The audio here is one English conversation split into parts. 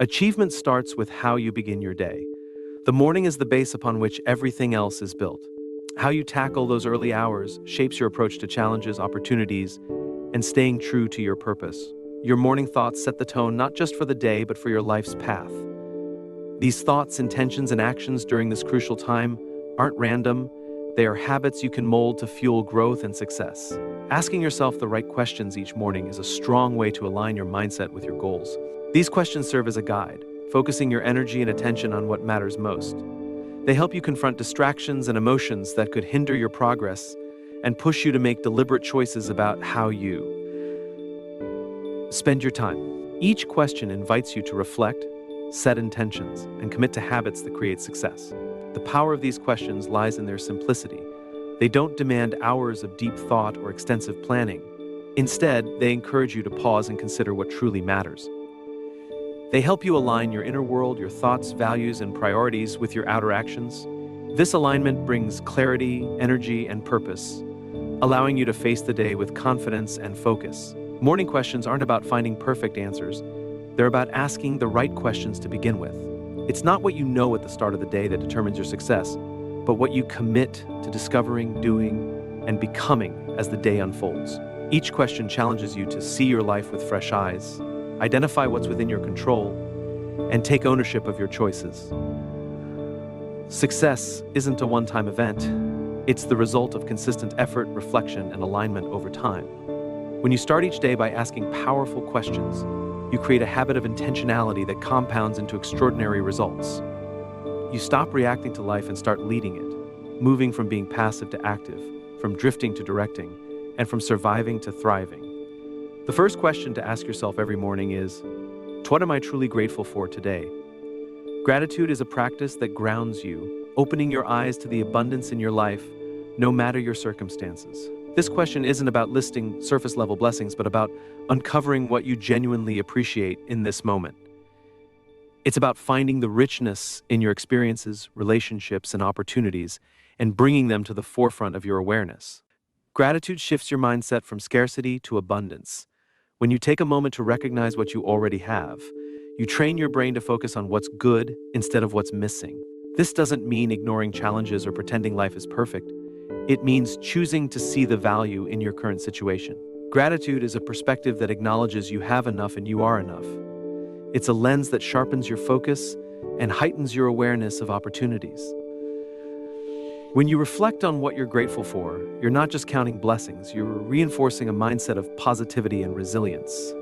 Achievement starts with how you begin your day. The morning is the base upon which everything else is built. How you tackle those early hours shapes your approach to challenges, opportunities, and staying true to your purpose. Your morning thoughts set the tone not just for the day, but for your life's path. These thoughts, intentions, and actions during this crucial time aren't random. They are habits you can mold to fuel growth and success. Asking yourself the right questions each morning is a strong way to align your mindset with your goals. These questions serve as a guide, focusing your energy and attention on what matters most. They help you confront distractions and emotions that could hinder your progress and push you to make deliberate choices about how you spend your time. Each question invites you to reflect, set intentions, and commit to habits that create success. The power of these questions lies in their simplicity. They don't demand hours of deep thought or extensive planning. Instead, they encourage you to pause and consider what truly matters. They help you align your inner world, your thoughts, values, and priorities with your outer actions. This alignment brings clarity, energy, and purpose, allowing you to face the day with confidence and focus. Morning questions aren't about finding perfect answers. They're about asking the right questions to begin with. It's not what you know at the start of the day that determines your success, but what you commit to discovering, doing, and becoming as the day unfolds. Each question challenges you to see your life with fresh eyes, identify what's within your control, and take ownership of your choices. Success isn't a one-time event. It's the result of consistent effort, reflection, and alignment over time. When you start each day by asking powerful questions, you create a habit of intentionality that compounds into extraordinary results. You stop reacting to life and start leading it, moving from being passive to active, from drifting to directing, and from surviving to thriving. The first question to ask yourself every morning is, what am I truly grateful for today? Gratitude is a practice that grounds you, opening your eyes to the abundance in your life, no matter your circumstances. This question isn't about listing surface-level blessings, but about uncovering what you genuinely appreciate in this moment. It's about finding the richness in your experiences, relationships, and opportunities, and bringing them to the forefront of your awareness. Gratitude shifts your mindset from scarcity to abundance. When you take a moment to recognize what you already have, you train your brain to focus on what's good instead of what's missing. This doesn't mean ignoring challenges or pretending life is perfect. It means choosing to see the value in your current situation. Gratitude is a perspective that acknowledges you have enough and you are enough. It's a lens that sharpens your focus and heightens your awareness of opportunities. When you reflect on what you're grateful for, you're not just counting blessings, you're reinforcing a mindset of positivity and resilience.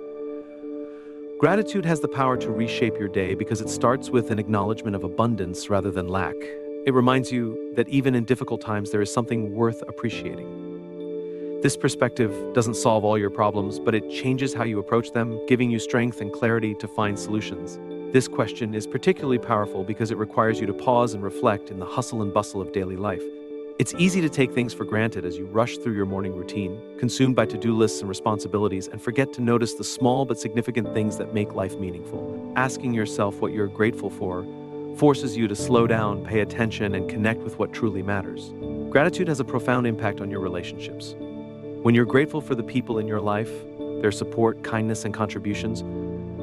Gratitude has the power to reshape your day because it starts with an acknowledgement of abundance rather than lack. It reminds you that even in difficult times, there is something worth appreciating. This perspective doesn't solve all your problems, but it changes how you approach them, giving you strength and clarity to find solutions. This question is particularly powerful because it requires you to pause and reflect in the hustle and bustle of daily life. It's easy to take things for granted as you rush through your morning routine, consumed by to-do lists and responsibilities, and forget to notice the small but significant things that make life meaningful. Asking yourself what you're grateful for forces you to slow down, pay attention, and connect with what truly matters. Gratitude has a profound impact on your relationships. When you're grateful for the people in your life, their support, kindness, and contributions,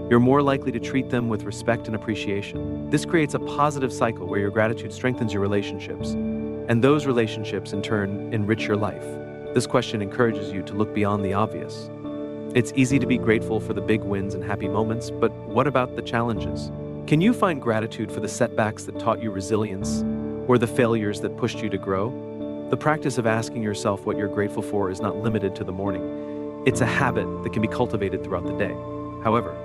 you're more likely to treat them with respect and appreciation. This creates a positive cycle where your gratitude strengthens your relationships, and those relationships in turn enrich your life. This question encourages you to look beyond the obvious. It's easy to be grateful for the big wins and happy moments, but what about the challenges? Can you find gratitude for the setbacks that taught you resilience, or the failures that pushed you to grow? The practice of asking yourself what you're grateful for is not limited to the morning. It's a habit that can be cultivated throughout the day. However,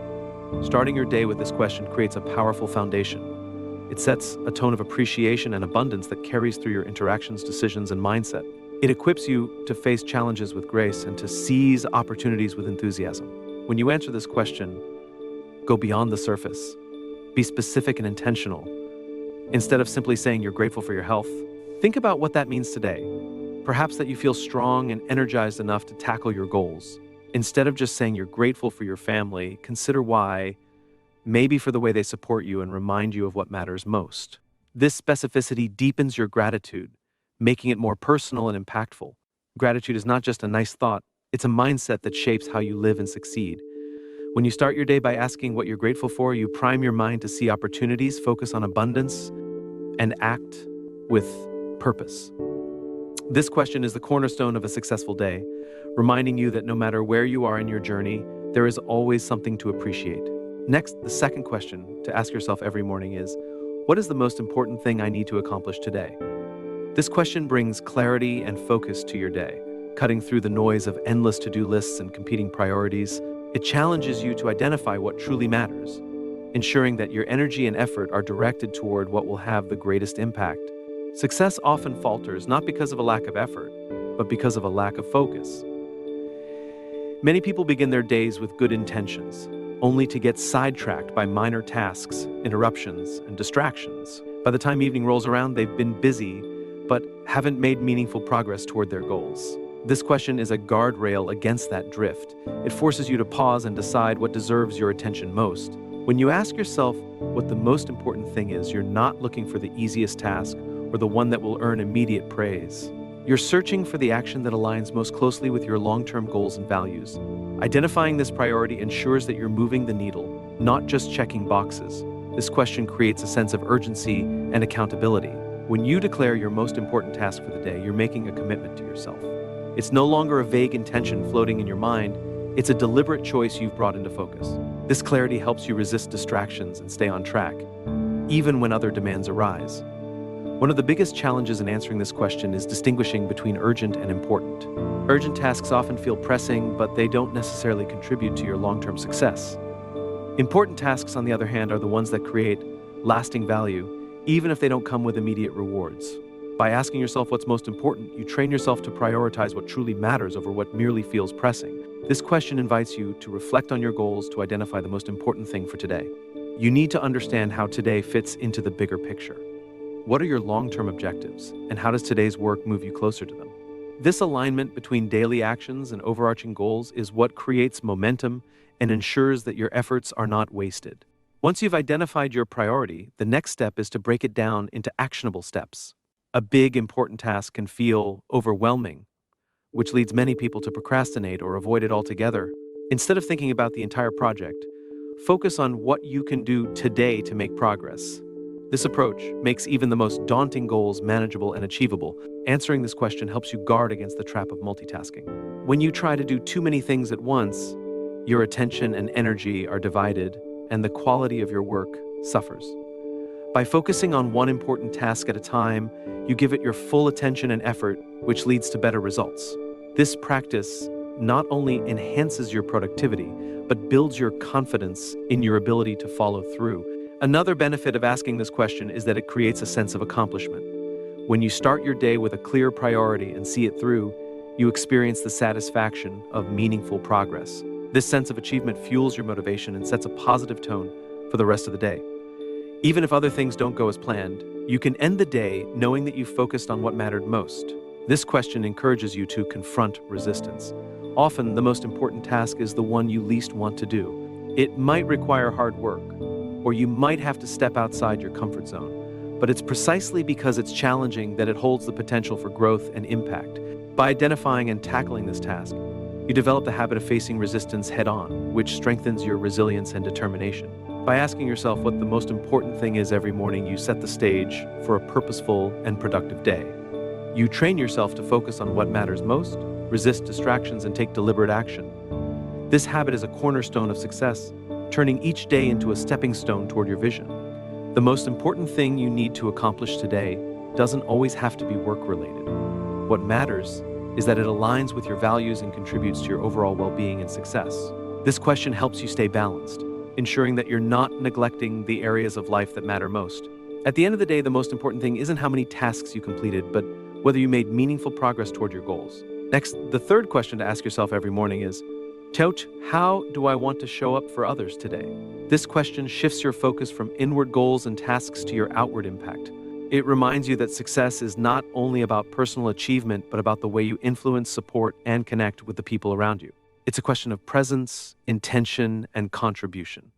starting your day with this question creates a powerful foundation. It sets a tone of appreciation and abundance that carries through your interactions, decisions, and mindset. It equips you to face challenges with grace and to seize opportunities with enthusiasm. When you answer this question, go beyond the surface. Be specific and intentional. Instead of simply saying you're grateful for your health, think about what that means today. Perhaps that you feel strong and energized enough to tackle your goals. Instead of just saying you're grateful for your family, consider why, maybe for the way they support you and remind you of what matters most. This specificity deepens your gratitude, making it more personal and impactful. Gratitude is not just a nice thought, it's a mindset that shapes how you live and succeed. When you start your day by asking what you're grateful for, you prime your mind to see opportunities, focus on abundance, and act with purpose. This question is the cornerstone of a successful day, reminding you that no matter where you are in your journey, there is always something to appreciate. Next, the second question to ask yourself every morning is, what is the most important thing I need to accomplish today? This question brings clarity and focus to your day, cutting through the noise of endless to-do lists and competing priorities. It challenges you to identify what truly matters, ensuring that your energy and effort are directed toward what will have the greatest impact. Success often falters not because of a lack of effort, but because of a lack of focus. Many people begin their days with good intentions, only to get sidetracked by minor tasks, interruptions, and distractions. By the time evening rolls around, they've been busy, but haven't made meaningful progress toward their goals. This question is a guardrail against that drift. It forces you to pause and decide what deserves your attention most. When you ask yourself what the most important thing is, you're not looking for the easiest task or the one that will earn immediate praise. You're searching for the action that aligns most closely with your long-term goals and values. Identifying this priority ensures that you're moving the needle, not just checking boxes. This question creates a sense of urgency and accountability. When you declare your most important task for the day, you're making a commitment to yourself. It's no longer a vague intention floating in your mind, it's a deliberate choice you've brought into focus. This clarity helps you resist distractions and stay on track, even when other demands arise. One of the biggest challenges in answering this question is distinguishing between urgent and important. Urgent tasks often feel pressing, but they don't necessarily contribute to your long-term success. Important tasks, on the other hand, are the ones that create lasting value, even if they don't come with immediate rewards. By asking yourself what's most important, you train yourself to prioritize what truly matters over what merely feels pressing. This question invites you to reflect on your goals to identify the most important thing for today. You need to understand how today fits into the bigger picture. What are your long-term objectives, and how does today's work move you closer to them? This alignment between daily actions and overarching goals is what creates momentum and ensures that your efforts are not wasted. Once you've identified your priority, the next step is to break it down into actionable steps. A big, important task can feel overwhelming, which leads many people to procrastinate or avoid it altogether. Instead of thinking about the entire project, focus on what you can do today to make progress. This approach makes even the most daunting goals manageable and achievable. Answering this question helps you guard against the trap of multitasking. When you try to do too many things at once, your attention and energy are divided, and the quality of your work suffers. By focusing on one important task at a time, you give it your full attention and effort, which leads to better results. This practice not only enhances your productivity, but builds your confidence in your ability to follow through. Another benefit of asking this question is that it creates a sense of accomplishment. When you start your day with a clear priority and see it through, you experience the satisfaction of meaningful progress. This sense of achievement fuels your motivation and sets a positive tone for the rest of the day. Even if other things don't go as planned, you can end the day knowing that you focused on what mattered most. This question encourages you to confront resistance. Often, the most important task is the one you least want to do. It might require hard work, or you might have to step outside your comfort zone. But it's precisely because it's challenging that it holds the potential for growth and impact. By identifying and tackling this task, you develop the habit of facing resistance head-on, which strengthens your resilience and determination. By asking yourself what the most important thing is every morning, you set the stage for a purposeful and productive day. You train yourself to focus on what matters most, resist distractions, and take deliberate action. This habit is a cornerstone of success, turning each day into a stepping stone toward your vision. The most important thing you need to accomplish today doesn't always have to be work-related. What matters is that it aligns with your values and contributes to your overall well-being and success. This question helps you stay balanced, ensuring that you're not neglecting the areas of life that matter most. At the end of the day, the most important thing isn't how many tasks you completed, but whether you made meaningful progress toward your goals. Next, the third question to ask yourself every morning is, how do I want to show up for others today? This question shifts your focus from inward goals and tasks to your outward impact. It reminds you that success is not only about personal achievement, but about the way you influence, support, and connect with the people around you. It's a question of presence, intention, and contribution.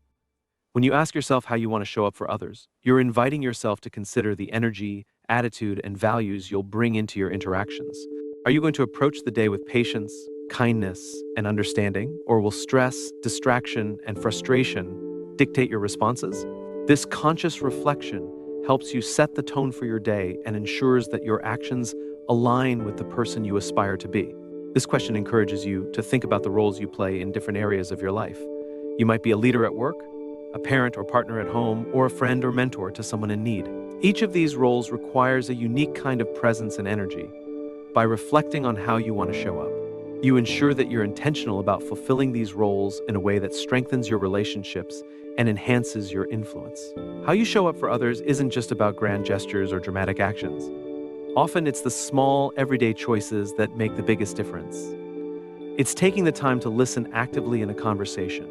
When you ask yourself how you want to show up for others, you're inviting yourself to consider the energy, attitude, and values you'll bring into your interactions. Are you going to approach the day with patience, kindness, and understanding? Or will stress, distraction, and frustration dictate your responses? This conscious reflection helps you set the tone for your day and ensures that your actions align with the person you aspire to be. This question encourages you to think about the roles you play in different areas of your life. You might be a leader at work, a parent or partner at home, or a friend or mentor to someone in need. Each of these roles requires a unique kind of presence and energy. By reflecting on how you want to show up, you ensure that you're intentional about fulfilling these roles in a way that strengthens your relationships and enhances your influence. How you show up for others isn't just about grand gestures or dramatic actions. Often it's the small, everyday choices that make the biggest difference. It's taking the time to listen actively in a conversation,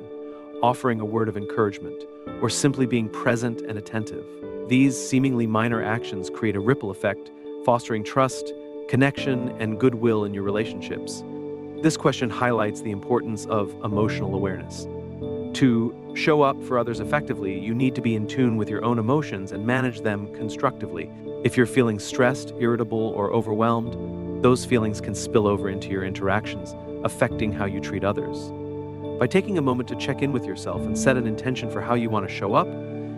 offering a word of encouragement, or simply being present and attentive. These seemingly minor actions create a ripple effect, fostering trust, connection, and goodwill in your relationships. This question highlights the importance of emotional awareness. To show up for others effectively, you need to be in tune with your own emotions and manage them constructively. If you're feeling stressed, irritable, or overwhelmed, those feelings can spill over into your interactions, affecting how you treat others. By taking a moment to check in with yourself and set an intention for how you want to show up,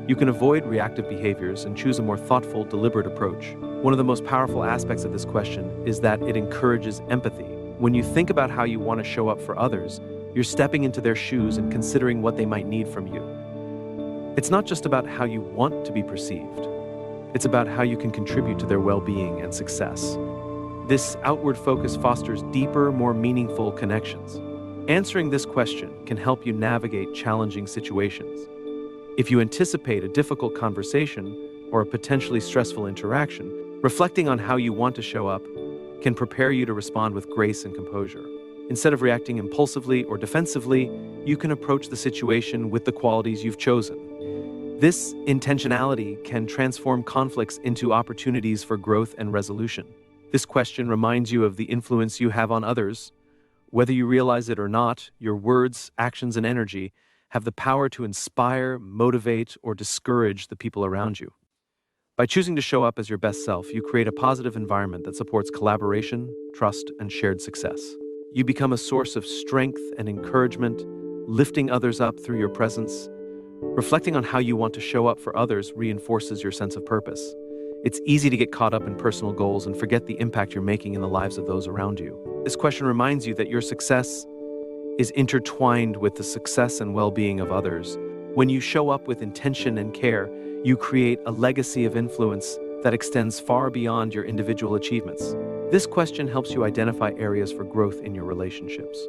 you can avoid reactive behaviors and choose a more thoughtful, deliberate approach. One of the most powerful aspects of this question is that it encourages empathy. When you think about how you want to show up for others, you're stepping into their shoes and considering what they might need from you. It's not just about how you want to be perceived. It's about how you can contribute to their well-being and success. This outward focus fosters deeper, more meaningful connections. Answering this question can help you navigate challenging situations. If you anticipate a difficult conversation or a potentially stressful interaction, reflecting on how you want to show up can prepare you to respond with grace and composure. Instead of reacting impulsively or defensively, you can approach the situation with the qualities you've chosen. This intentionality can transform conflicts into opportunities for growth and resolution. This question reminds you of the influence you have on others. Whether you realize it or not, your words, actions, and energy have the power to inspire, motivate, or discourage the people around you. By choosing to show up as your best self, you create a positive environment that supports collaboration, trust, and shared success. You become a source of strength and encouragement, lifting others up through your presence. Reflecting on how you want to show up for others reinforces your sense of purpose. It's easy to get caught up in personal goals and forget the impact you're making in the lives of those around you. This question reminds you that your success is intertwined with the success and well-being of others. When you show up with intention and care, you create a legacy of influence that extends far beyond your individual achievements. This question helps you identify areas for growth in your relationships.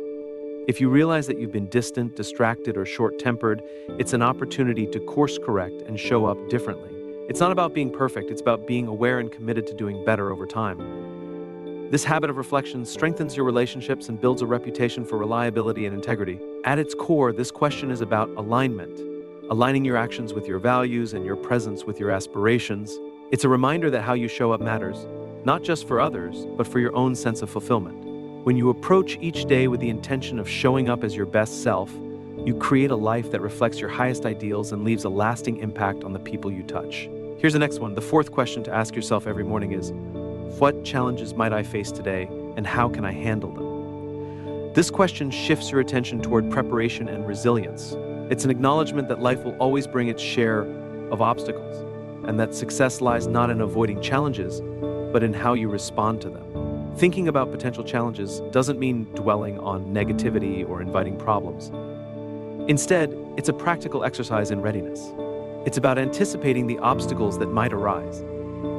If you realize that you've been distant, distracted, or short-tempered, it's an opportunity to course correct and show up differently. It's not about being perfect, it's about being aware and committed to doing better over time. This habit of reflection strengthens your relationships and builds a reputation for reliability and integrity. At its core, this question is about alignment, aligning your actions with your values and your presence with your aspirations. It's a reminder that how you show up matters, not just for others, but for your own sense of fulfillment. When you approach each day with the intention of showing up as your best self, you create a life that reflects your highest ideals and leaves a lasting impact on the people you touch. Here's the next one. The fourth question to ask yourself every morning is, what challenges might I face today, and how can I handle them? This question shifts your attention toward preparation and resilience. It's an acknowledgement that life will always bring its share of obstacles, and that success lies not in avoiding challenges, but in how you respond to them. Thinking about potential challenges doesn't mean dwelling on negativity or inviting problems. Instead, it's a practical exercise in readiness. It's about anticipating the obstacles that might arise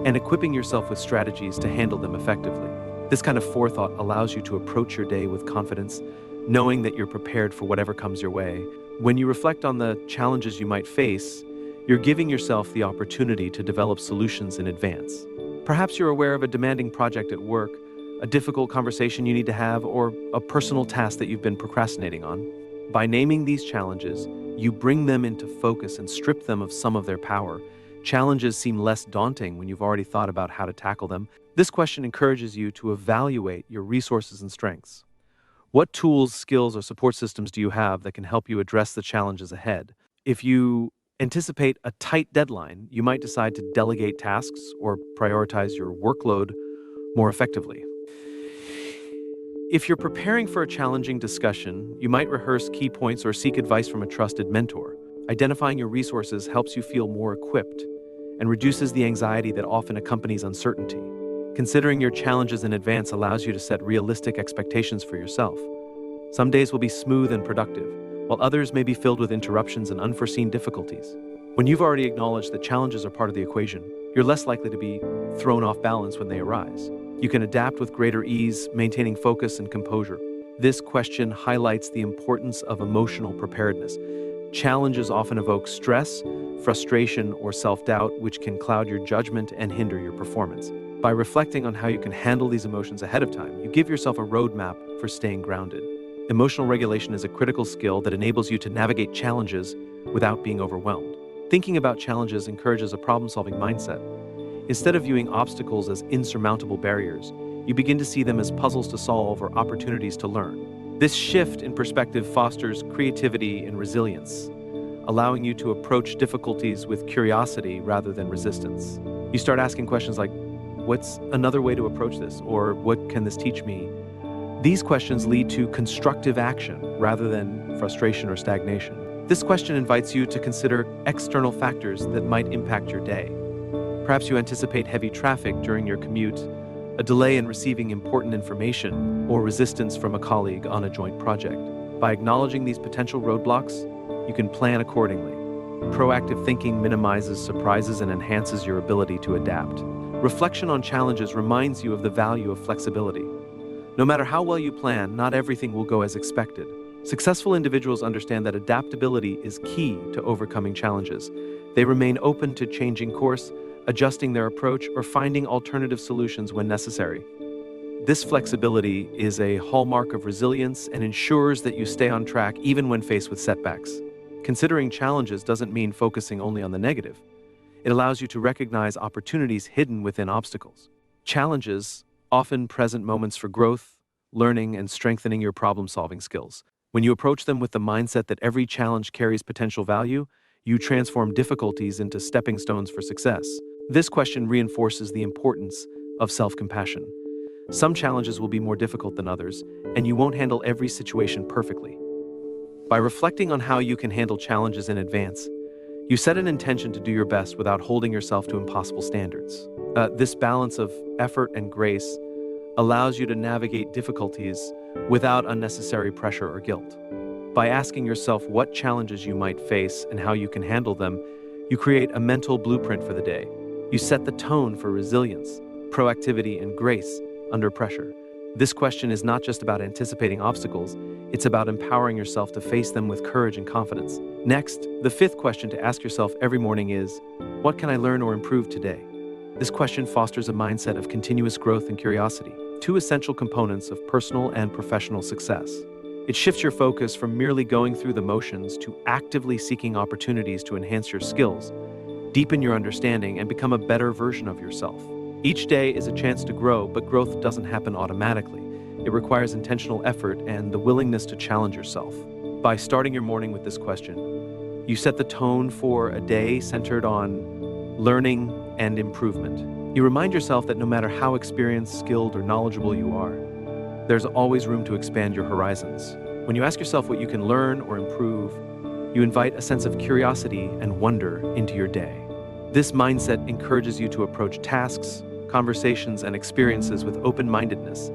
and equipping yourself with strategies to handle them effectively. This kind of forethought allows you to approach your day with confidence, knowing that you're prepared for whatever comes your way. When you reflect on the challenges you might face, you're giving yourself the opportunity to develop solutions in advance. Perhaps you're aware of a demanding project at work, a difficult conversation you need to have, or a personal task that you've been procrastinating on. By naming these challenges, you bring them into focus and strip them of some of their power. Challenges seem less daunting when you've already thought about how to tackle them. This question encourages you to evaluate your resources and strengths. What tools, skills, or support systems do you have that can help you address the challenges ahead? If you anticipate a tight deadline, you might decide to delegate tasks or prioritize your workload more effectively. If you're preparing for a challenging discussion, you might rehearse key points or seek advice from a trusted mentor. Identifying your resources helps you feel more equipped and reduces the anxiety that often accompanies uncertainty. Considering your challenges in advance allows you to set realistic expectations for yourself. Some days will be smooth and productive, while others may be filled with interruptions and unforeseen difficulties. When you've already acknowledged that challenges are part of the equation, you're less likely to be thrown off balance when they arise. You can adapt with greater ease, maintaining focus and composure. This question highlights the importance of emotional preparedness. Challenges often evoke stress, frustration, or self-doubt, which can cloud your judgment and hinder your performance. By reflecting on how you can handle these emotions ahead of time, you give yourself a roadmap for staying grounded. Emotional regulation is a critical skill that enables you to navigate challenges without being overwhelmed. Thinking about challenges encourages a problem-solving mindset. Instead of viewing obstacles as insurmountable barriers, you begin to see them as puzzles to solve or opportunities to learn. This shift in perspective fosters creativity and resilience, allowing you to approach difficulties with curiosity rather than resistance. You start asking questions like, what's another way to approach this? Or what can this teach me? These questions lead to constructive action rather than frustration or stagnation. This question invites you to consider external factors that might impact your day. Perhaps you anticipate heavy traffic during your commute, a delay in receiving important information, or resistance from a colleague on a joint project. By acknowledging these potential roadblocks, you can plan accordingly. Proactive thinking minimizes surprises and enhances your ability to adapt. Reflection on challenges reminds you of the value of flexibility. No matter how well you plan, not everything will go as expected. Successful individuals understand that adaptability is key to overcoming challenges. They remain open to changing course, adjusting their approach, or finding alternative solutions when necessary. This flexibility is a hallmark of resilience and ensures that you stay on track even when faced with setbacks. Considering challenges doesn't mean focusing only on the negative. It allows you to recognize opportunities hidden within obstacles. Challenges often present moments for growth, learning, and strengthening your problem-solving skills. When you approach them with the mindset that every challenge carries potential value, you transform difficulties into stepping stones for success. This question reinforces the importance of self-compassion. Some challenges will be more difficult than others, and you won't handle every situation perfectly. By reflecting on how you can handle challenges in advance, you set an intention to do your best without holding yourself to impossible standards. This balance of effort and grace allows you to navigate difficulties without unnecessary pressure or guilt. By asking yourself what challenges you might face and how you can handle them, you create a mental blueprint for the day. You set the tone for resilience, proactivity, and grace under pressure. This question is not just about anticipating obstacles, it's about empowering yourself to face them with courage and confidence. Next, the fifth question to ask yourself every morning is, what can I learn or improve today? This question fosters a mindset of continuous growth and curiosity, two essential components of personal and professional success. It shifts your focus from merely going through the motions to actively seeking opportunities to enhance your skills, deepen your understanding, and become a better version of yourself. Each day is a chance to grow, but growth doesn't happen automatically. It requires intentional effort and the willingness to challenge yourself. By starting your morning with this question, you set the tone for a day centered on learning and improvement. You remind yourself that no matter how experienced, skilled, or knowledgeable you are, there's always room to expand your horizons. When you ask yourself what you can learn or improve, you invite a sense of curiosity and wonder into your day. This mindset encourages you to approach tasks, conversations, and experiences with open-mindedness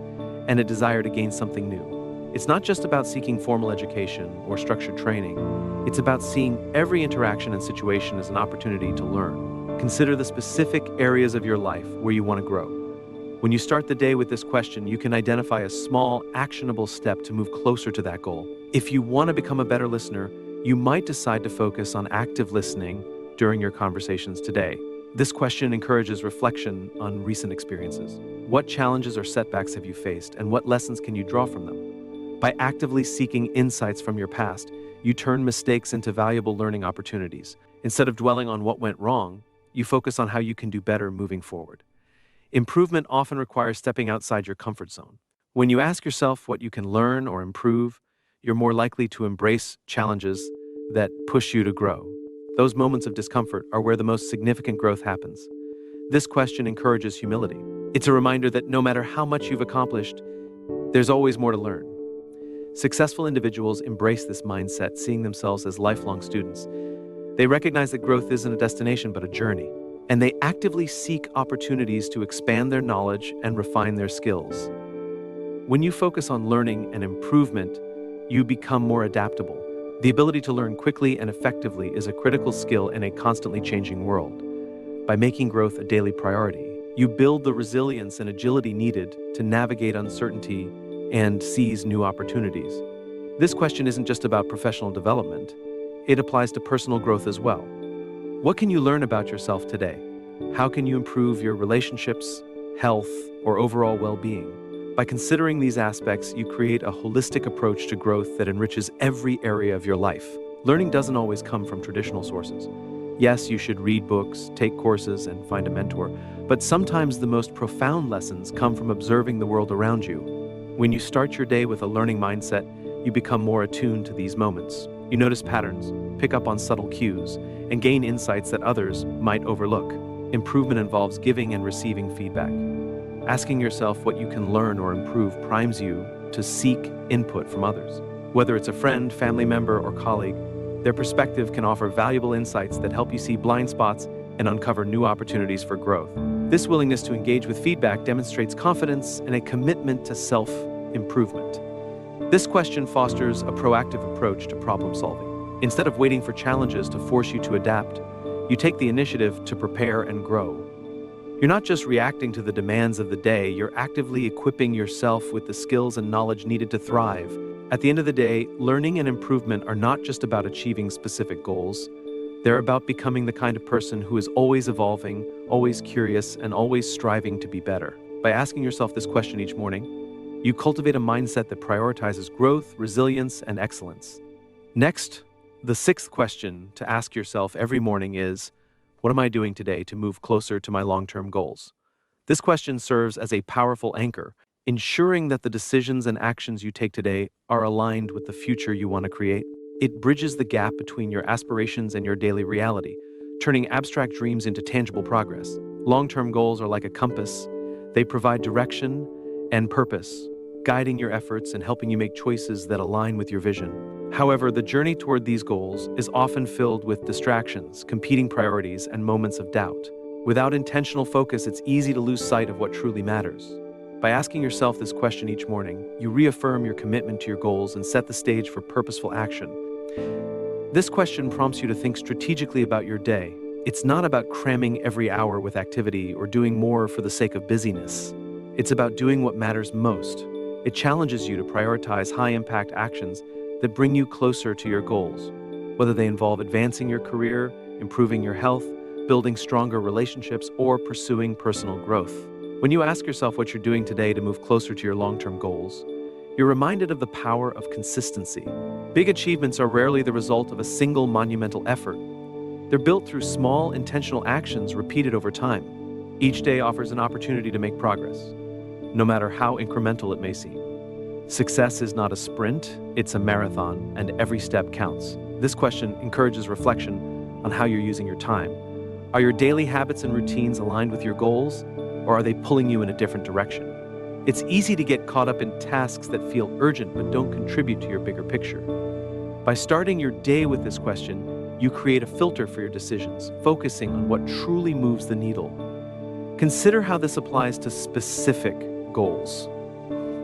and a desire to gain something new. It's not just about seeking formal education or structured training. It's about seeing every interaction and situation as an opportunity to learn. Consider the specific areas of your life where you want to grow. When you start the day with this question, you can identify a small, actionable step to move closer to that goal. If you want to become a better listener, you might decide to focus on active listening during your conversations today. This question encourages reflection on recent experiences. What challenges or setbacks have you faced, and what lessons can you draw from them? By actively seeking insights from your past, you turn mistakes into valuable learning opportunities. Instead of dwelling on what went wrong, you focus on how you can do better moving forward. Improvement often requires stepping outside your comfort zone. When you ask yourself what you can learn or improve, you're more likely to embrace challenges that push you to grow. Those moments of discomfort are where the most significant growth happens. This question encourages humility. It's a reminder that no matter how much you've accomplished, There's always more to learn. Successful individuals embrace this mindset, seeing themselves as lifelong students. They recognize that growth isn't a destination but a journey, and they actively seek opportunities to expand their knowledge and refine their skills. When you focus on learning and improvement, you become more adaptable. The ability to learn quickly and effectively is a critical skill in a constantly changing world. By making growth a daily priority, you build the resilience and agility needed to navigate uncertainty and seize new opportunities. This question isn't just about professional development, it applies to personal growth as well. What can you learn about yourself today? How can you improve your relationships, health, or overall well-being? By considering these aspects, you create a holistic approach to growth that enriches every area of your life. Learning doesn't always come from traditional sources. Yes, you should read books, take courses, and find a mentor, but sometimes the most profound lessons come from observing the world around you. When you start your day with a learning mindset, you become more attuned to these moments. You notice patterns, pick up on subtle cues, and gain insights that others might overlook. Improvement involves giving and receiving feedback. Asking yourself what you can learn or improve primes you to seek input from others. Whether it's a friend, family member, or colleague, their perspective can offer valuable insights that help you see blind spots and uncover new opportunities for growth. This willingness to engage with feedback demonstrates confidence and a commitment to self-improvement. This question fosters a proactive approach to problem solving. Instead of waiting for challenges to force you to adapt, you take the initiative to prepare and grow. You're not just reacting to the demands of the day, you're actively equipping yourself with the skills and knowledge needed to thrive. At the end of the day, learning and improvement are not just about achieving specific goals. They're about becoming the kind of person who is always evolving, always curious, and always striving to be better. By asking yourself this question each morning, you cultivate a mindset that prioritizes growth, resilience, and excellence. Next, the sixth question to ask yourself every morning is, what am I doing today to move closer to my long-term goals? This question serves as a powerful anchor, ensuring that the decisions and actions you take today are aligned with the future you want to create. It bridges the gap between your aspirations and your daily reality, turning abstract dreams into tangible progress. Long-term goals are like a compass. They provide direction and purpose, guiding your efforts and helping you make choices that align with your vision. However, the journey toward these goals is often filled with distractions, competing priorities, and moments of doubt. Without intentional focus, it's easy to lose sight of what truly matters. By asking yourself this question each morning, you reaffirm your commitment to your goals and set the stage for purposeful action. This question prompts you to think strategically about your day. It's not about cramming every hour with activity or doing more for the sake of busyness. It's about doing what matters most. It challenges you to prioritize high-impact actions that bring you closer to your goals, whether they involve advancing your career, improving your health, building stronger relationships, or pursuing personal growth. When you ask yourself what you're doing today to move closer to your long-term goals, you're reminded of the power of consistency. Big achievements are rarely the result of a single monumental effort. They're built through small, intentional actions repeated over time. Each day offers an opportunity to make progress, no matter how incremental it may seem. Success is not a sprint, it's a marathon, and every step counts. This question encourages reflection on how you're using your time. Are your daily habits and routines aligned with your goals, or are they pulling you in a different direction? It's easy to get caught up in tasks that feel urgent but don't contribute to your bigger picture. By starting your day with this question, you create a filter for your decisions, focusing on what truly moves the needle. Consider how this applies to specific goals.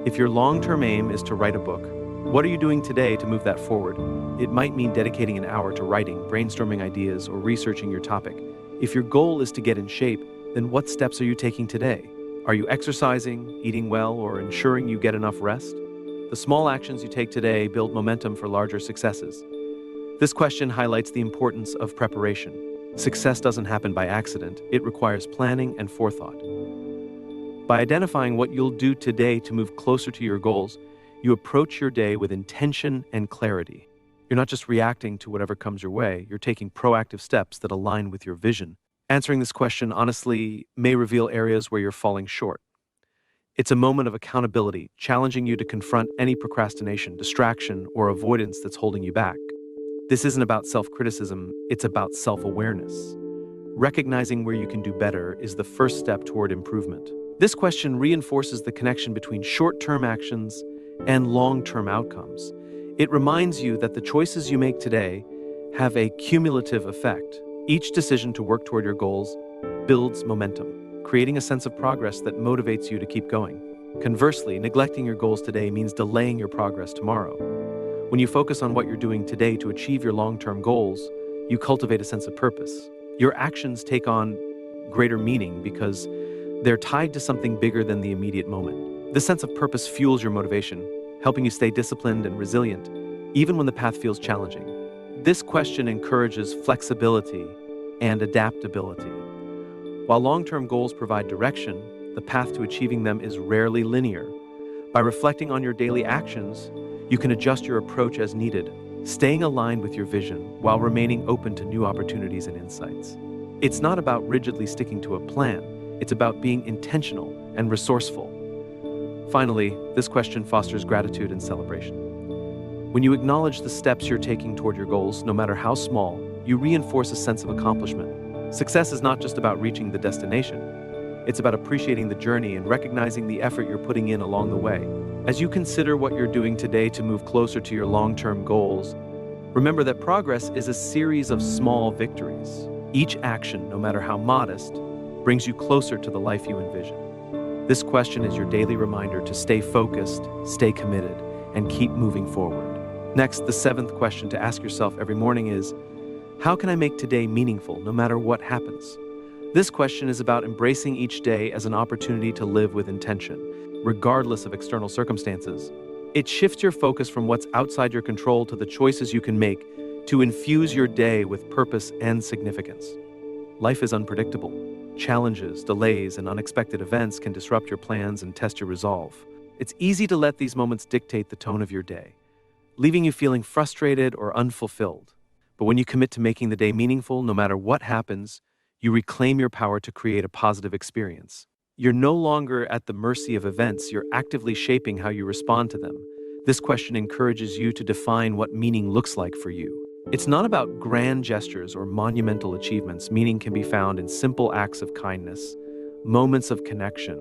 If your long-term aim is to write a book, what are you doing today to move that forward? It might mean dedicating an hour to writing, brainstorming ideas, or researching your topic. If your goal is to get in shape, then what steps are you taking today? Are you exercising, eating well, or ensuring you get enough rest? The small actions you take today build momentum for larger successes. This question highlights the importance of preparation. Success doesn't happen by accident. It requires planning and forethought. By identifying what you'll do today to move closer to your goals, you approach your day with intention and clarity. You're not just reacting to whatever comes your way, you're taking proactive steps that align with your vision. Answering this question honestly may reveal areas where you're falling short. It's a moment of accountability, challenging you to confront any procrastination, distraction, or avoidance that's holding you back. This isn't about self-criticism, it's about self-awareness. Recognizing where you can do better is the first step toward improvement. This question reinforces the connection between short-term actions and long-term outcomes. It reminds you that the choices you make today have a cumulative effect. Each decision to work toward your goals builds momentum, creating a sense of progress that motivates you to keep going. Conversely, neglecting your goals today means delaying your progress tomorrow. When you focus on what you're doing today to achieve your long-term goals, you cultivate a sense of purpose. Your actions take on greater meaning because they're tied to something bigger than the immediate moment. This sense of purpose fuels your motivation, helping you stay disciplined and resilient, even when the path feels challenging. This question encourages flexibility and adaptability. While long-term goals provide direction, the path to achieving them is rarely linear. By reflecting on your daily actions, you can adjust your approach as needed, staying aligned with your vision while remaining open to new opportunities and insights. It's not about rigidly sticking to a plan. It's about being intentional and resourceful. Finally, this question fosters gratitude and celebration. When you acknowledge the steps you're taking toward your goals, no matter how small, you reinforce a sense of accomplishment. Success is not just about reaching the destination. It's about appreciating the journey and recognizing the effort you're putting in along the way. As you consider what you're doing today to move closer to your long-term goals, remember that progress is a series of small victories. Each action, no matter how modest, brings you closer to the life you envision. This question is your daily reminder to stay focused, stay committed, and keep moving forward. Next, the seventh question to ask yourself every morning is, how can I make today meaningful no matter what happens? This question is about embracing each day as an opportunity to live with intention, regardless of external circumstances. It shifts your focus from what's outside your control to the choices you can make to infuse your day with purpose and significance. Life is unpredictable. Challenges, delays, and unexpected events can disrupt your plans and test your resolve. It's easy to let these moments dictate the tone of your day, leaving you feeling frustrated or unfulfilled. But when you commit to making the day meaningful, no matter what happens, you reclaim your power to create a positive experience. You're no longer at the mercy of events, you're actively shaping how you respond to them. This question encourages you to define what meaning looks like for you. It's not about grand gestures or monumental achievements. Meaning can be found in simple acts of kindness, moments of connection,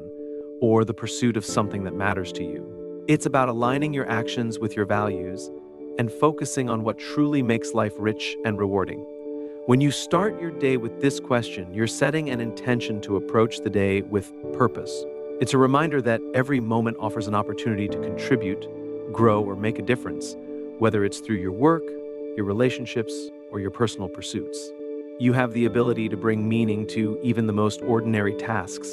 or the pursuit of something that matters to you. It's about aligning your actions with your values and focusing on what truly makes life rich and rewarding. When you start your day with this question, you're setting an intention to approach the day with purpose. It's a reminder that every moment offers an opportunity to contribute, grow, or make a difference, whether it's through your work, your relationships, or your personal pursuits. You have the ability to bring meaning to even the most ordinary tasks.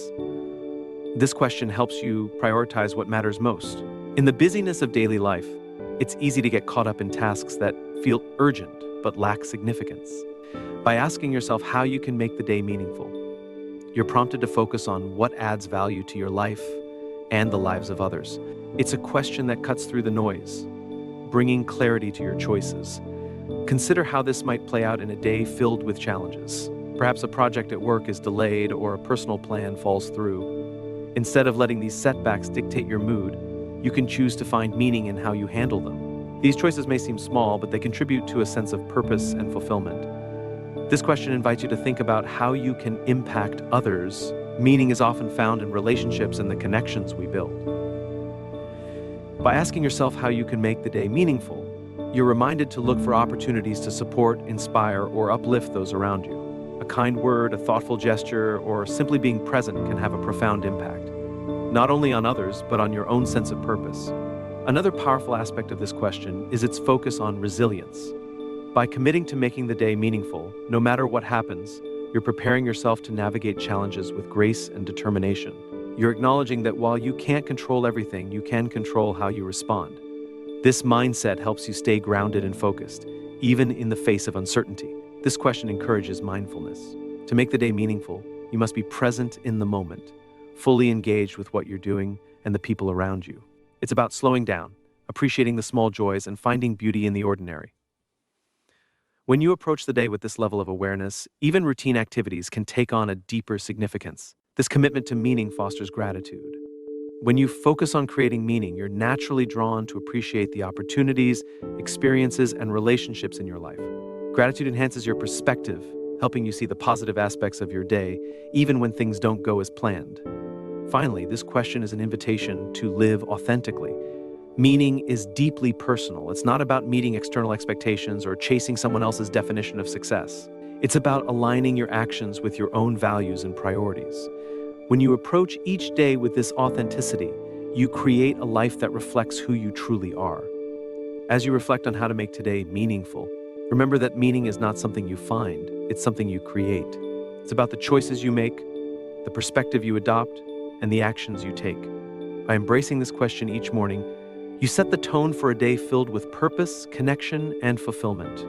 This question helps you prioritize what matters most. In the busyness of daily life, it's easy to get caught up in tasks that feel urgent but lack significance. By asking yourself how you can make the day meaningful, you're prompted to focus on what adds value to your life and the lives of others. It's a question that cuts through the noise, bringing clarity to your choices. Consider how this might play out in a day filled with challenges. Perhaps a project at work is delayed or a personal plan falls through. Instead of letting these setbacks dictate your mood, you can choose to find meaning in how you handle them. These choices may seem small, but they contribute to a sense of purpose and fulfillment. This question invites you to think about how you can impact others. Meaning is often found in relationships and the connections we build. By asking yourself how you can make the day meaningful, you're reminded to look for opportunities to support, inspire, or uplift those around you. A kind word, a thoughtful gesture, or simply being present can have a profound impact, not only on others, but on your own sense of purpose. Another powerful aspect of this question is its focus on resilience. By committing to making the day meaningful, no matter what happens, you're preparing yourself to navigate challenges with grace and determination. You're acknowledging that while you can't control everything, you can control how you respond. This mindset helps you stay grounded and focused, even in the face of uncertainty. This question encourages mindfulness. To make the day meaningful, you must be present in the moment, fully engaged with what you're doing and the people around you. It's about slowing down, appreciating the small joys, and finding beauty in the ordinary. When you approach the day with this level of awareness, even routine activities can take on a deeper significance. This commitment to meaning fosters gratitude. When you focus on creating meaning, you're naturally drawn to appreciate the opportunities, experiences, and relationships in your life. Gratitude enhances your perspective, helping you see the positive aspects of your day, even when things don't go as planned. Finally, this question is an invitation to live authentically. Meaning is deeply personal. It's not about meeting external expectations or chasing someone else's definition of success. It's about aligning your actions with your own values and priorities. When you approach each day with this authenticity, you create a life that reflects who you truly are. As you reflect on how to make today meaningful, remember that meaning is not something you find, it's something you create. It's about the choices you make, the perspective you adopt, and the actions you take. By embracing this question each morning, you set the tone for a day filled with purpose, connection, and fulfillment.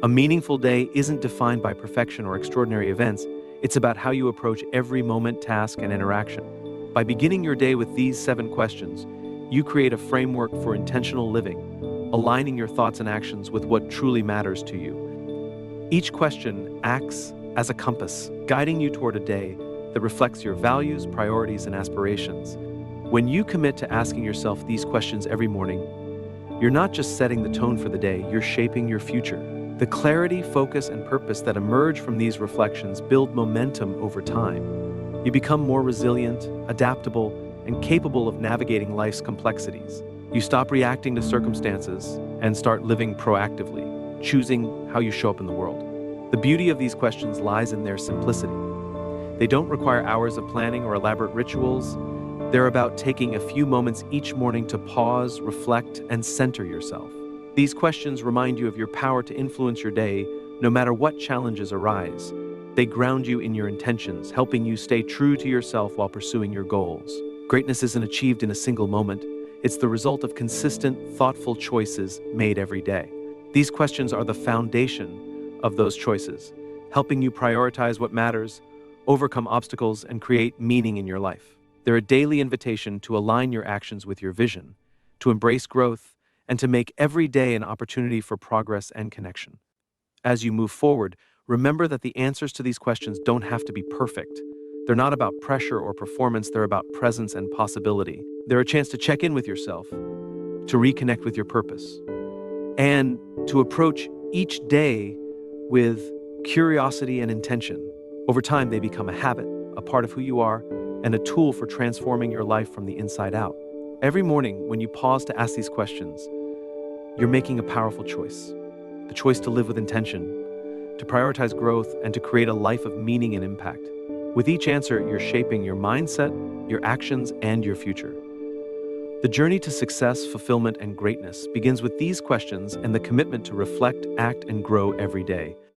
A meaningful day isn't defined by perfection or extraordinary events. It's about how you approach every moment, task, and interaction. By beginning your day with these 7 questions, you create a framework for intentional living, aligning your thoughts and actions with what truly matters to you. Each question acts as a compass, guiding you toward a day that reflects your values, priorities, and aspirations. When you commit to asking yourself these questions every morning, you're not just setting the tone for the day, you're shaping your future. The clarity, focus, and purpose that emerge from these reflections build momentum over time. You become more resilient, adaptable, and capable of navigating life's complexities. You stop reacting to circumstances and start living proactively, choosing how you show up in the world. The beauty of these questions lies in their simplicity. They don't require hours of planning or elaborate rituals. They're about taking a few moments each morning to pause, reflect, and center yourself. These questions remind you of your power to influence your day, no matter what challenges arise. They ground you in your intentions, helping you stay true to yourself while pursuing your goals. Greatness isn't achieved in a single moment. It's the result of consistent, thoughtful choices made every day. These questions are the foundation of those choices, helping you prioritize what matters, overcome obstacles, and create meaning in your life. They're a daily invitation to align your actions with your vision, to embrace growth, and to make every day an opportunity for progress and connection. As you move forward, remember that the answers to these questions don't have to be perfect. They're not about pressure or performance, they're about presence and possibility. They're a chance to check in with yourself, to reconnect with your purpose, and to approach each day with curiosity and intention. Over time, they become a habit, a part of who you are, and a tool for transforming your life from the inside out. Every morning, when you pause to ask these questions, you're making a powerful choice. The choice to live with intention, to prioritize growth, and to create a life of meaning and impact. With each answer, you're shaping your mindset, your actions, and your future. The journey to success, fulfillment, and greatness begins with these questions and the commitment to reflect, act, and grow every day.